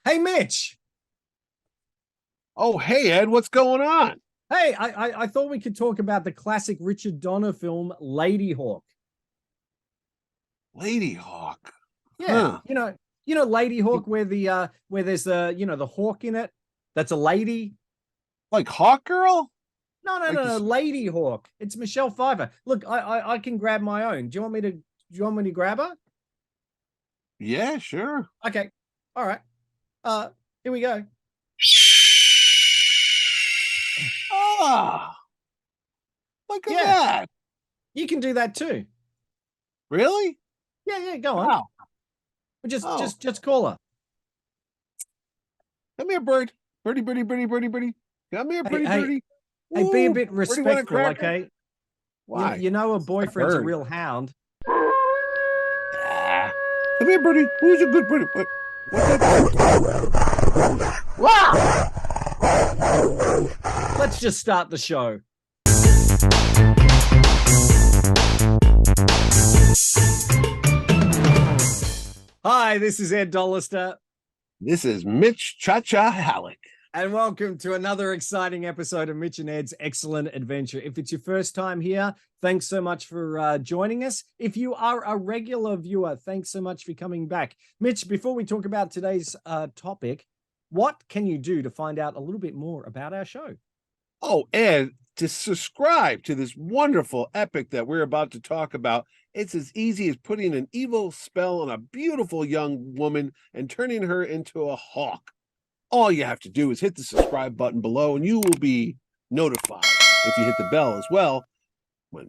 Hey, Mitch. Oh, hey, Ed, what's going on? Hey, I thought we could talk about the classic Richard Donner film Ladyhawke. Ladyhawke. Yeah, Huh. Ladyhawke, where there's the hawk in it. That's a lady. Like Hawk Girl? No, no, Like no, no, this? Ladyhawke. It's Michelle Pfeiffer. Look, I can grab my own. Do you want me to grab her? Yeah, sure. Okay, all right. Uh, Here we go. Ah, look at Yeah, that. you can do that too. Really? Yeah, yeah, go on. Wow. But just Oh, just just call her. come here, bird. Birdie, birdie, birdie, birdie, birdie. Come here, Hey, birdie, hey, birdie. hey, be a Ooh, bit birdie want a respectful, cracker? okay? Why? You know her A boyfriend's a bird. real hound. Ah. Come here, birdie. Who's a good birdie? What's that? Let's just start the show. Hi, this is Ed Dollister, This is Mitch Cha-Cha Halleck. and welcome to another exciting episode of Mitch and Ed's Excellent Adventure. If it's your first time here, thanks so much for joining us. If you are a regular viewer, thanks so much for coming back. Mitch, before we talk about today's topic, what can you do to find out a little bit more about our show? Oh, and to subscribe to this wonderful epic that we're about to talk about, it's as easy as putting an evil spell on a beautiful young woman and turning her into a hawk. All you have to do is hit the subscribe button below, and you will be notified if you hit the bell as well when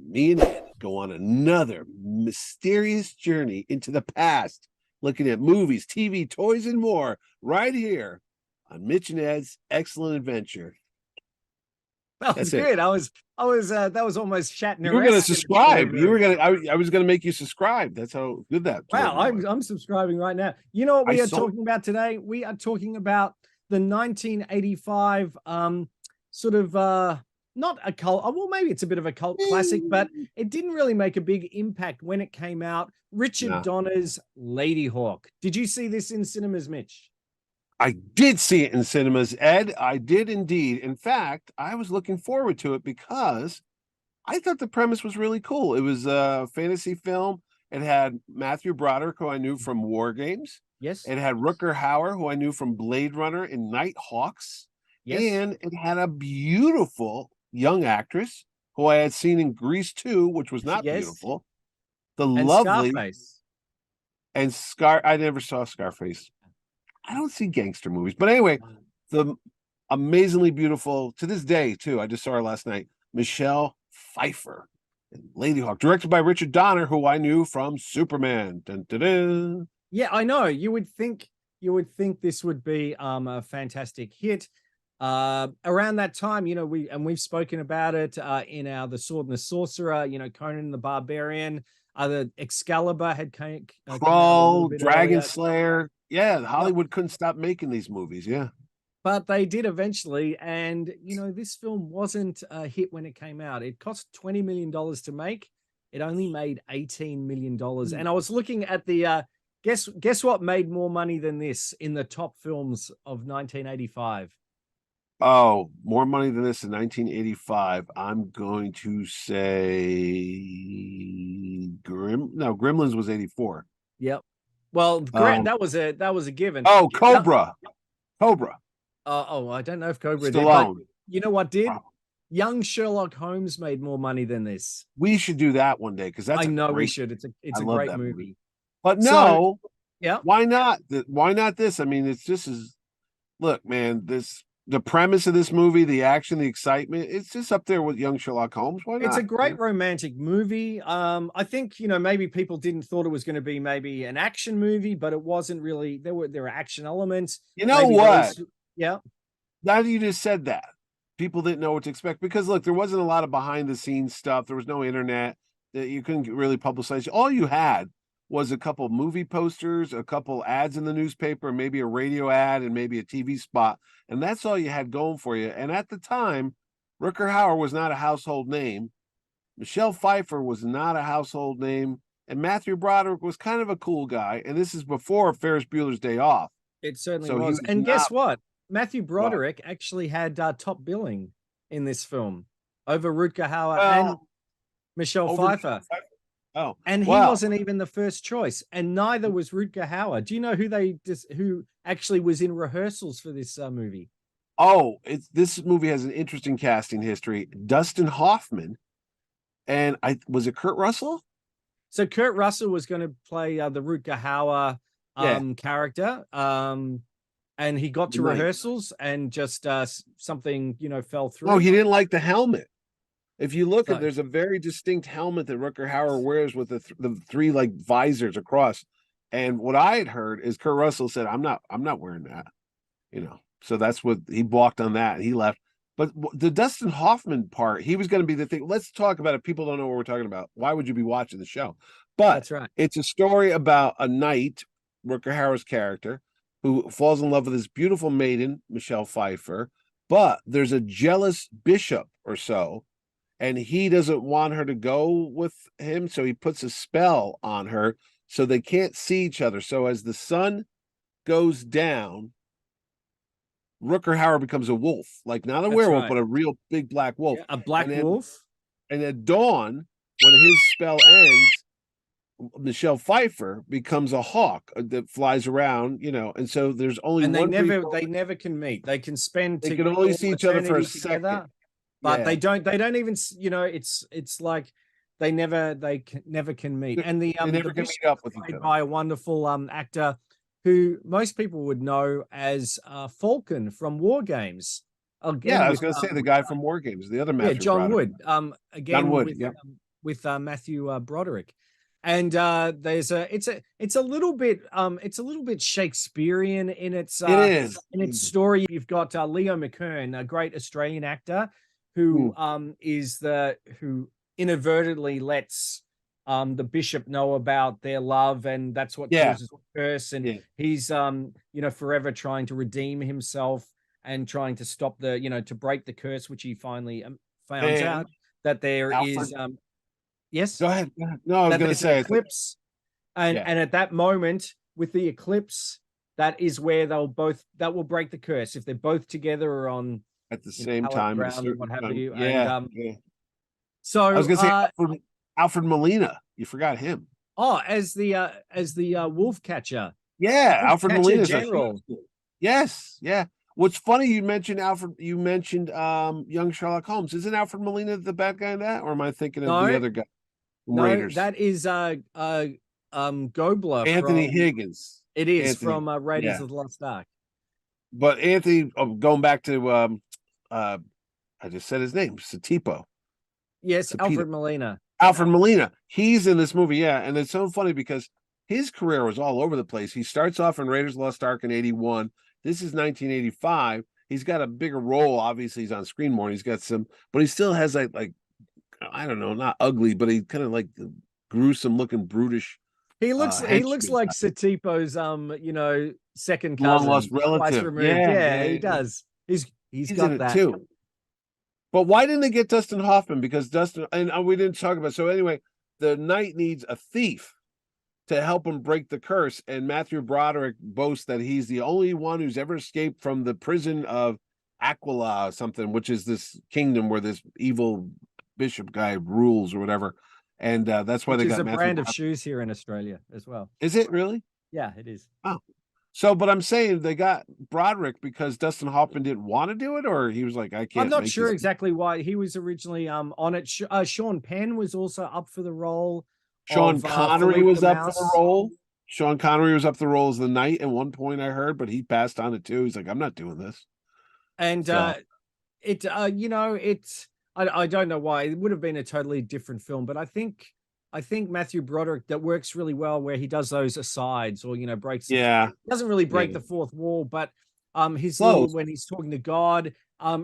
me and Ed go on another mysterious journey into the past, looking at movies, TV, toys, and more right here on Mitch and Ed's Excellent Adventure. That was That's it. good. That was almost You were going to Shatner-esque at the subscribe. You delivery. were going to. I was going to make you subscribe. That's how good that Wow, delivery was. I'm subscribing right now. You know what I we are saw. talking about today? We are talking about the 1985 sort of not a cult. Well, maybe it's a bit of a cult classic, but it didn't really make a big impact when it came out. Richard No, Donner's Ladyhawke. Did you see this in cinemas, Mitch? I did see it in cinemas, Ed. I did indeed. In fact, I was looking forward to it because I thought the premise was really cool. It was a fantasy film. It had Matthew Broderick, who I knew from War Games. Yes. It had Rutger Hauer, who I knew from Blade Runner and Night Hawks. Yes. And it had a beautiful young actress who I had seen in Grease 2, which was not Yes. beautiful. The And lovely Scarface. and Scar. I never saw Scarface. I don't see gangster movies, but anyway, the amazingly beautiful to this day too. I just saw her last night. Michelle Pfeiffer and Ladyhawke, directed by Richard Donner, who I knew from Superman. Dun, dun, dun. Yeah, I know. You would think this would be a fantastic hit. Around that time, we've spoken about it in our The Sword and the Sorcerer, Conan the Barbarian, the Excalibur came out a little Crawl, bit Dragon earlier. Slayer. Yeah, Yep. Hollywood couldn't stop making these movies. Yeah. But they did eventually, and this film wasn't a hit when it came out. It cost $20 million to make. It only made $18 million. And I was looking at the guess what made more money than this in the top films of 1985? Oh, more money than this in 1985. I'm going to say Gremlins was 84. Yep. Well, Um, that was a given. oh, Yeah. Cobra, I don't know if Cobra did, but Stallone. you know what did? Wow. Young Sherlock Holmes made more money than this. We should do that one day because that's I a know we great. should. I It's a love great that movie. movie. But So, no, yeah. why not? Why not this? I mean, it's just as look, man. The premise of this movie, the action, the excitement. It's just up there with Young Sherlock Holmes. Why It's a not? great romantic movie. I think, maybe people didn't thought it was going to be maybe an action movie, but it wasn't really. There were action elements. You know Maybe what? yeah. Now that you just said that, people didn't know what to expect because look, there wasn't a lot of behind the scenes stuff. There was no internet that you couldn't really publicize. All you had was a couple movie posters, a couple ads in the newspaper, maybe a radio ad, and maybe a TV spot, and that's all you had going for you. And at the time, Rutger Hauer was not a household name. Michelle Pfeiffer was not a household name, and Matthew Broderick was kind of a cool guy. And this is before Ferris Bueller's Day Off. It certainly So he was. was And guess not what? Matthew what. Broderick actually had top billing in this film over Rutger Hauer and Well, Michelle over Pfeiffer. oh, And he well, wasn't even the first choice, and neither was Rutger Hauer. Do you know who actually was in rehearsals for this movie? oh, this movie has an interesting casting history. Dustin Hoffman and I was it Kurt Russell? So Kurt Russell was going to play the Rutger Hauer Yeah, character, and he got the to knight. rehearsals and just something fell No, through. he didn't like the helmet. If you look at, So there's a very distinct helmet that Rutger Hauer wears with the three like visors across. And what I had heard is Kurt Russell said, I'm not wearing that." So that's what he balked on that and he left. But the Dustin Hoffman part, he was going to be the thing. Let's talk about it. People don't know what we're talking about. Why would you be watching the show? But that's right. it's a story about a knight, Rutger Hauer's character, who falls in love with this beautiful maiden, Michelle Pfeiffer. But there's a jealous bishop or so, and he doesn't want her to go with him. So he puts a spell on her so they can't see each other. So as the sun goes down, Rutger Hauer becomes a wolf, like not a That's werewolf, right. but a real big black wolf. Yeah, a And black then, wolf. and at dawn, when his spell ends, Michelle Pfeiffer becomes a hawk that flies around, and so there's only And one brief they moment. never can meet. They can spend They to can only all see each other for a eternity second. together, but Yeah, they don't even it's like never can meet. And they the never can bishop meet up is with each played other. by a wonderful actor who most people would know as Falcon from War Games. Yeah, Again I was with going to say the guy from War Games, the other yeah, Matthew John Broderick. Wood. John Again Wood. Yeah, with Matthew Broderick, and there's it's a little bit Shakespearean it is. in its story. You've got Leo McKern, a great Australian actor, who Hmm. who inadvertently lets the bishop know about their love, and that's what Yeah, causes the curse. And yeah. he's forever trying to redeem himself and trying to stop to break the curse, which he finally finds And out that there is Alfred, yes, go ahead. Go ahead. No, I was that going to there's an say, I think, eclipse, and yeah, at that moment with the eclipse, that is where that will break the curse if they're both together or on at the same hallowed time, at a ground and certain what have time. you. And Yeah, yeah. I was so going to say Alfred Molina. You forgot him. as the wolf catcher, Yeah, wolf Alfred catcher Molina is a huge general. deal. Yes, yeah. What's funny, you mentioned Alfred, you mentioned young Sherlock Holmes. Isn't Alfred Molina the bad guy in that? Or am I thinking of the No, other guy from no, Raiders? that is Gobler Anthony from Higgins. it is Anthony, from Raiders yeah. of the Lost Ark. But Anthony, going back to uh I just said his name, Satipo. Yes, Sapito. Alfred Molina. Alfred Molina. He's in this movie, yeah. And it's so funny because his career was all over the place. He starts off in Raiders of the Lost Ark in 81. This is 1985. He's got a bigger role. Obviously, he's on screen more. And he's got some, but he still has like I don't know, not ugly, but he kind of like the gruesome looking, brutish He looks henchman, like Satipo's second long lost cousin, twice relative. removed. Yeah, Yeah, yeah, he yeah. does. He's He's in got it that. too. But why didn't they get Dustin Hoffman? Because Dustin, and we didn't talk about. So anyway, the knight needs a thief to help him break the curse. And Matthew Broderick boasts that he's the only one who's ever escaped from the prison of Aquila or something, which is this kingdom where this evil bishop guy rules or whatever. And that's why Which they is got a Matthew brand of Broderick. shoes here in Australia as well. Is it really? Yeah, it is. Oh. So, but I'm saying they got Broderick because Dustin Hoffman didn't want to do it, or he was like, I I'm can't not make sure this. exactly why he was originally on it. Sean Penn was also up for the role Sean of Connery Philippe the was up for the Mouse. role. Sean Connery was up the role as the knight at one point, I heard, but he passed on it too. He's like, I'm not doing this. And So it's I don't know why. It would have been a totally different film, but I think Matthew Broderick, that works really well where he does those asides or breaks yeah, doesn't really break yeah. the fourth wall, but his little Close. when he's talking to God,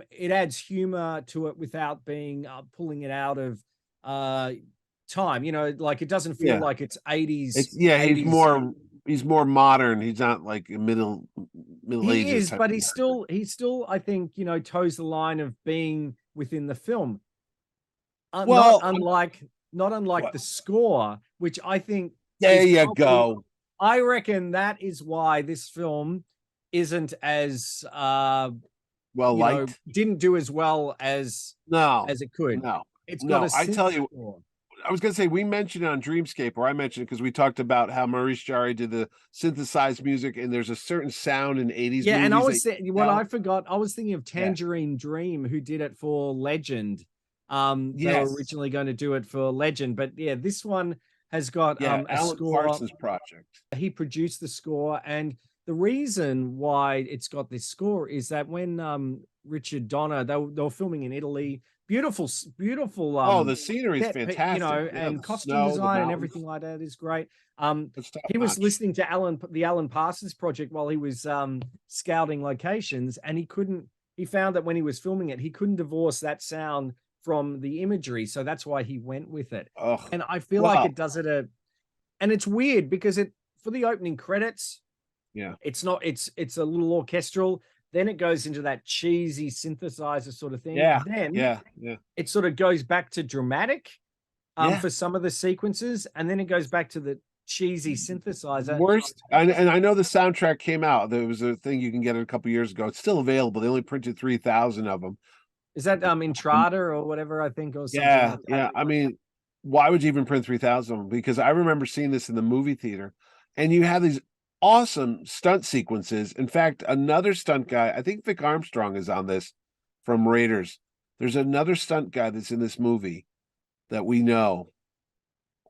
it adds humor to it without being pulling it out of time. Like it doesn't feel Yeah. like it's 80s. It's yeah, 80s. he's more modern. He's not like a middle He ages is, type but of he's still I think toes the line of being within the film. Well, Not unlike what? the score, which I think There is you probably go. I reckon that is why this film isn't as Well liked. didn't do as well as No, it could. no, It's got a no. I synth tell you, score. I was going to say we mentioned it on Dreamscape, or I mentioned it because we talked about how Maurice Jarre did the synthesized music, and there's a certain sound in '80s Yeah, and I movies was that what I forgot. I was thinking of yeah, Tangerine Dream, who did it for Legend. They were yes, originally going to do it for Legend, but yeah, this one has got yeah, a Alan score. Parsons project. He produced the score, and the reason why it's got this score is that when Richard Donner, they were filming in Italy, beautiful Oh, the scenery is set, fantastic. Yeah, and the costume snow, the design and mountains, everything like that is great. it's top He was notch. listening to the Alan Parsons project while he was scouting locations, and he found that when he was filming it, he couldn't divorce that sound from the imagery, so that's why he went with it. Oh, And I feel like well, it does it and it's weird because it for the opening credits, yeah, it's not it's a little orchestral, then it goes into that cheesy synthesizer sort of thing, yeah, then yeah, yeah, it sort of goes back to dramatic yeah. for some of the sequences, and then it goes back to the cheesy synthesizer. Worst, and I know the soundtrack came out. There was a thing you can get it a couple years ago. It's still available. They only printed 3,000 of them. Is that Entrada or whatever, I think, or something Yeah, like that? yeah. I mean, why would you even print 3,000 of them? Because I remember seeing this in the movie theater, and you have these awesome stunt sequences. In fact, another stunt guy, I think Vic Armstrong is on this from Raiders. There's another stunt guy that's in this movie that we know.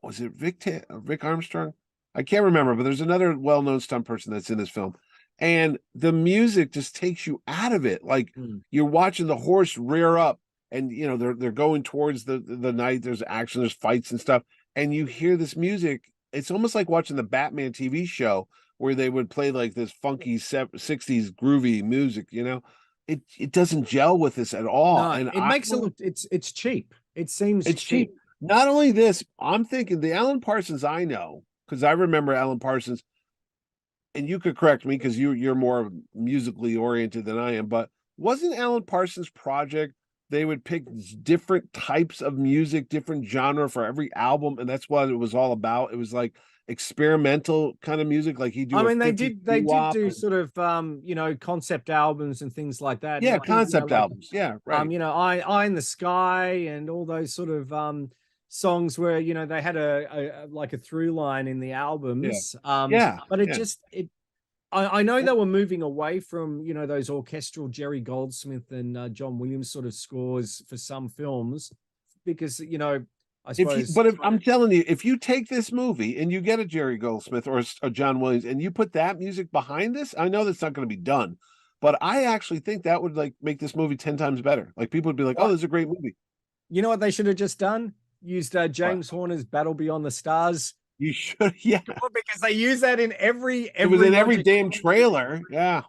Was it Vic Armstrong? I can't remember, but there's another well-known stunt person that's in this film. And the music just takes you out of it. Like Hmm. you're watching the horse rear up and they're going towards the night. There's action, there's fights and stuff. And you hear this music. It's almost like watching the Batman TV show where they would play like this funky 60s groovy music, It doesn't gel with this at all. No, And it makes it look it's cheap. It seems it's cheap. cheap. Not only this, I'm thinking the Alan Parsons I know, because I remember Alan Parsons, and you could correct me because you're more musically oriented than I am, but wasn't Alan Parsons' project they would pick different types of music, different genre for every album, and that's what it was all about. It was like experimental kind of music, like he'd I do a mean, 50s they did doo-wop do and sort of concept albums and things like that. And yeah, I think, concept like albums. Yeah, right. Eye in the Sky and all those sort of songs where they had a like a through line in the Yeah. albums. Yeah. But it Yeah. just it I know they were moving away from those orchestral Jerry Goldsmith and John Williams sort of scores for some films because I suppose If I'm telling you, if you take this movie and you get a Jerry Goldsmith or a John Williams and you put that music behind this, I know that's not going to be done, but I actually think that would like make this movie 10 times better. Like people would be like, "Oh, what this is a great movie." you know what they should have just done? Used But James Horner's Battle Beyond the Stars. you should, yeah. Well, because they use that in It was in every Logic. damn trailer. Yeah.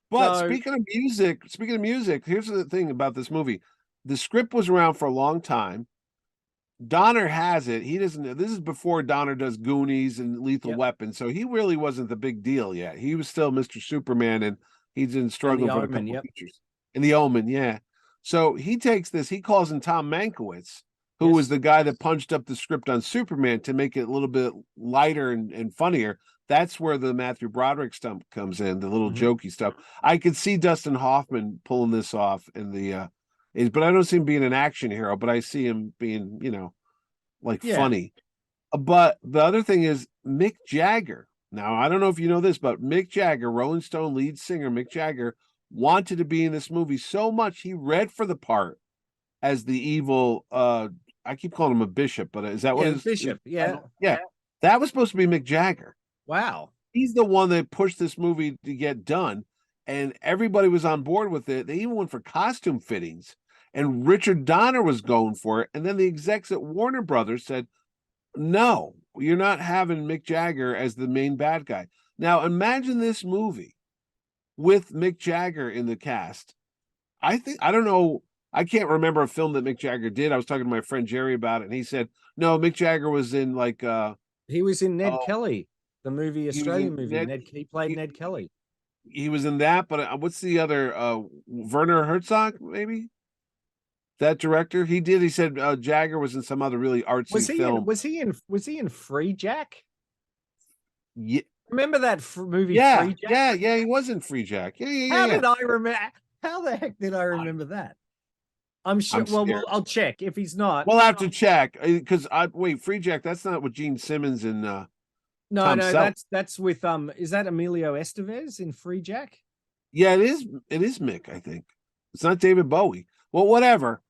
But So speaking of music, here's the thing about this movie. The script was around for a long time. Donner has it. He doesn't. This is before Donner does Goonies and Lethal yep, Weapon, so he really wasn't the big deal yet. He was still Mr. Superman, and he's been and the struggling for a Omen. couple of Yep. features. In the Omen, yeah. So he takes this. He calls in Tom Mankiewicz, who was Yes. the guy that punched up the script on Superman to make it a little bit lighter and funnier. That's where the Matthew Broderick stuff comes in, the little Mhm. jokey stuff. I could see Dustin Hoffman pulling this off in the but I don't see him being an action hero, but I see him being, like Yeah. funny. But the other thing is Mick Jagger. Now, I don't know if you know this, but Mick Jagger, Rolling Stone lead singer Mick Jagger, wanted to be in this movie so much he read for the part as the evil I keep calling him a bishop, but is that what Yeah. his Bishop. Yeah. title? Yeah. That was supposed to be Mick Jagger. Wow. He's the one that pushed this movie to get done, and everybody was on board with it. They even went for costume fittings, and Richard Donner was going for it. And then the execs at Warner Brothers said, "No, you're not having Mick Jagger as the main bad guy." Now, imagine this movie with Mick Jagger in the cast. I don't know. I can't remember a film that Mick Jagger did. I was talking to my friend Jerry about it, and he said, "No, Mick Jagger was in like He was in Ned oh, Kelly, the movie, he was in Australian movie. Ned. He played He, Ned Kelly. he was in that, but what's the other Werner Herzog, maybe that director? He did. He said Jagger was in some other really artsy film. Was he in Free Jack? Yeah, Remember that movie Yeah, Free Jack? yeah, yeah. He was in Free Jack. Yeah, yeah, yeah, How yeah. did I remember? How the heck did I remember that? I'm sure. I'm Well, scared. I'll check. If he's not, We'll have to check because I wait. Free Jack. That's not with Gene Simmons and no, Tom no, Selleck. that's with is that Emilio Estevez in Free Jack? Yeah, it is. It is Mick. I think it's not David Bowie. Well, whatever.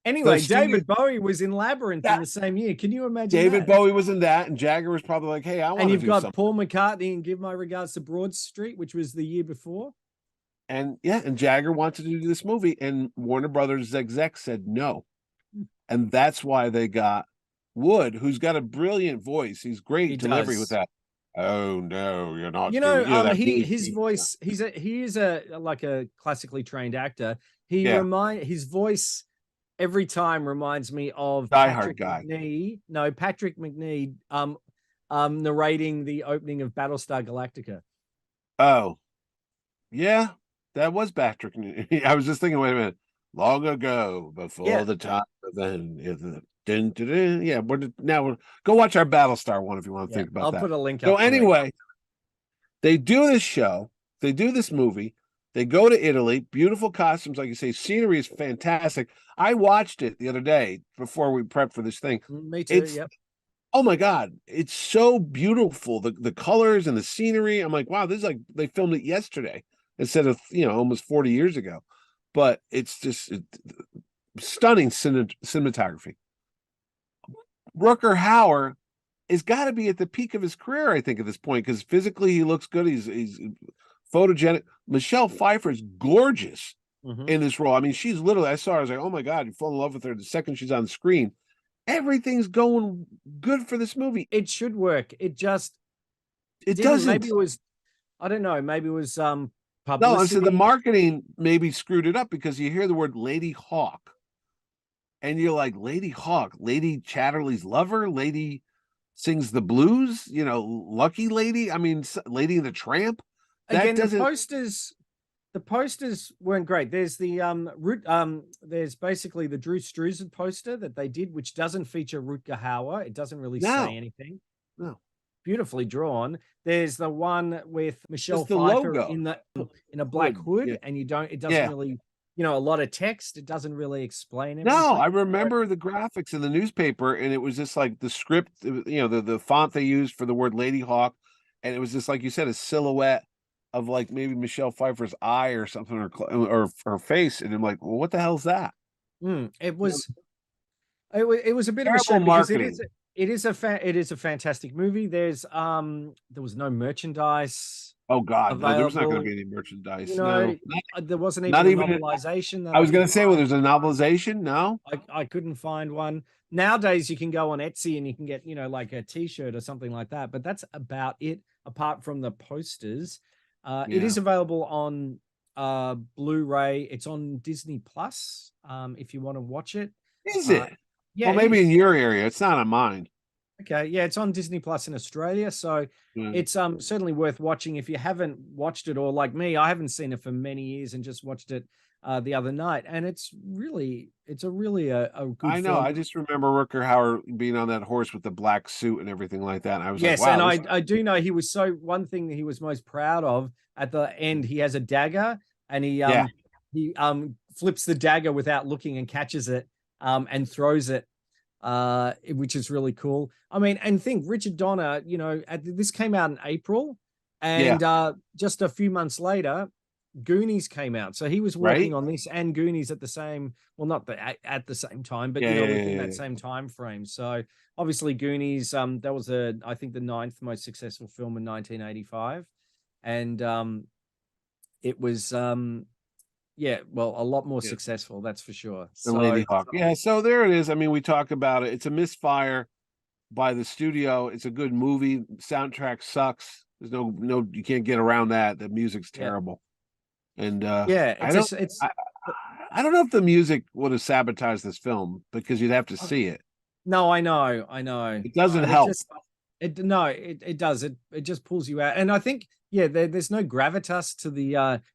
The Anyway, studio. David Bowie was in Labyrinth in Yeah, the same year. Can you imagine David that? Bowie was in that, and Jagger was probably like, "Hey, I And want to you've do got something." Paul McCartney and Give My Regards to Broad Street, which was the year before. And yeah, and Jagger wanted to do this movie, and Warner Brothers exec said no, and that's why they got Wood, who's got a brilliant voice. He's He great delivery with does. that. Oh no, you're not You doing. know, You know that really his deep stuff. voice, he is a like a classically trained actor. Yeah, His voice every time reminds me of Die Hard guy. Patrick McNee narrating the opening of Battlestar Galactica. Oh yeah, that was Patrick. I was just thinking, wait a minute. Long ago, before Yeah. the time of then, dun, dun, dun. Yeah, now go watch our Battlestar one if you want to Yeah. think about I'll that. put a link So up for it. anyway, they do this show, they do this movie, they go to Italy, beautiful costumes, like you say, scenery is fantastic. I watched it the other day before we prepped for this thing. Me too. It's Yep. oh my god, it's so beautiful. The colors and the scenery. I'm like, wow, this is like they filmed it yesterday instead of almost 40 years ago. But it's just stunning cinematography. Rutger Hauer has got to be at the peak of his career, I think, at this point, because physically he looks good. He's photogenic. Michelle Pfeiffer is gorgeous Mhm. in this role. I mean, she's literally, I saw her, I was like, oh my God, you fall in love with her the second she's on screen. Everything's going good for this movie. It should work. It just It didn't. doesn't. Maybe it was, I don't know, maybe it was No, and so the publicity. marketing maybe screwed it up because you hear the word Ladyhawke and you're like, Ladyhawke, Lady Chatterley's lover, Lady sings the blues, Lucky Lady. I mean, Lady and the Tramp. That Again, doesn't. the posters weren't great. There's the there's basically the Drew Struzan poster that they did, which doesn't feature Rutger Hauer. It doesn't really say No, anything. no, Beautifully drawn. There's the one with Michelle just the Pfeiffer logo. in a black Hood. hood, Yeah. and it doesn't Yeah. really, a lot of text. It doesn't really explain No, everything. I remember the graphics in the newspaper, and it was just like the script, the font they used for the word Ladyhawke, and it was just like you said, a silhouette of like maybe Michelle Pfeiffer's eye or something, or her face, and I'm like, well, what the hell's that? It You know, was it was a bit of a terrible shame because marketing. it is a fantastic movie. There was no merchandise Oh God, no, there was not going available. to be any merchandise. No, No, there wasn't not even a even. novelization that I I was could going to say, well, find. there's a novelization. No, I couldn't find one. Nowadays, you can go on Etsy and you can get, like a T-shirt or something like that. But that's about it, apart from the posters. It yeah, is available on Blu-ray. It's on Disney Plus. If you want to watch it. is Uh, it? yeah, Well, it maybe in is. your area, it's not on mine. Okay, yeah, it's on Disney Plus in Australia, so Yeah. it's certainly worth watching if you haven't watched it, or like me, I haven't seen it for many years and just watched it the other night, and it's a really a good I know. film. I just remember Rutger Hauer being on that horse with the black suit and everything like that. And I was like, Yes, and wow, this. I do know he was one thing that he was most proud of at the end. He has a dagger, and Yeah. he flips the dagger without looking and catches it and throws it, which is really cool. I mean, and think Richard Donner, this came out in April, Yeah. and just a few months later, Goonies came out. So he was working Right. on this and Goonies at the same, well, not at the same time, but Yeah. Yeah. within Yeah. that same time frame. So obviously Goonies, that was I think the ninth most successful film in 1985, and it was yeah, well, a lot more Yeah. successful, that's for sure. The So Ladyhawke. Yeah. So there it is. I mean, we talk about it. It's a misfire by the studio. It's a good movie. Soundtrack sucks. There's no, you can't get around that. The music's yeah, terrible. And yeah, I don't, it's I, I don't know if the music would have sabotaged this film because you'd have to see it. no, I know, It doesn't but it help. just it no, it does it just pulls you out, and I think there's no gravitas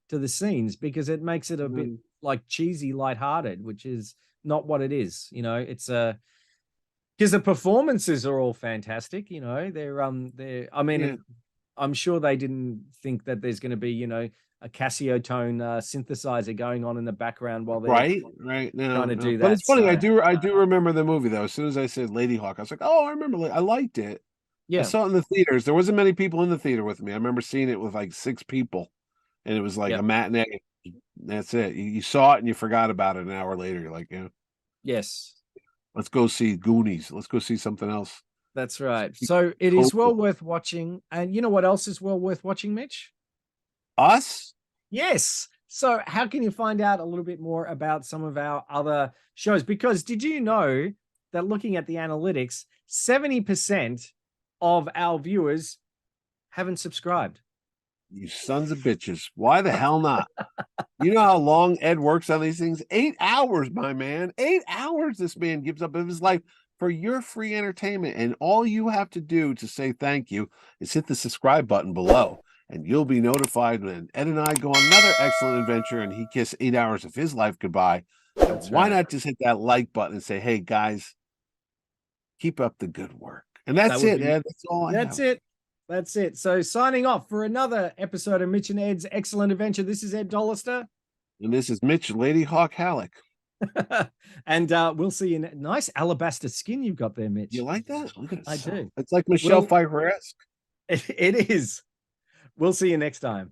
to the scenes because it makes it a bit Mm, like cheesy, lighthearted, which is not what it is. It's because the performances are all fantastic. They're I mean, yeah. I'm sure they didn't think that there's going to be, a Casio tone synthesizer going on in the background while they're Right. trying No, to no. do But that. it's funny. So, I do remember the movie though. As soon as I said Ladyhawke, I was like, oh, I remember. I liked it. I yeah, saw it in the theaters. There wasn't many people in the theater with me. I remember seeing it with like 6 people, and it was like yeah, a matinee. That's it. You saw it and you forgot about it an hour later. You're like, yeah, yes, let's go see Goonies. Let's go see something else. that's right. So it is well worth watching. And you know what else is well worth watching, Mitch? Us? Yes. So, how can you find out a little bit more about some of our other shows? Because did you know that looking at the analytics, 70% of our viewers haven't subscribed? You sons of bitches. Why the hell not? You know how long Ed works on these things? 8 hours, my man. 8 hours this man gives up of his life for your free entertainment. And all you have to do to say thank you is hit the subscribe button below. And you'll be notified when Ed and I go on another excellent adventure and he kisses 8 hours of his life goodbye. And That's why right. not just hit that like button and say, hey, guys, keep up the good work. And That that's would it, be, Ed. That's all I that's have. it. That's it. So, signing off for another episode of Mitch and Ed's Excellent Adventure. This is Ed Dollister. And this is Mitch Ladyhawke Halleck. And we'll see you in nice alabaster skin you've got there, Mitch. You like that? Look at it. I do. It's like Michelle Well, Pfeiffer-esque. it is. We'll see you next time.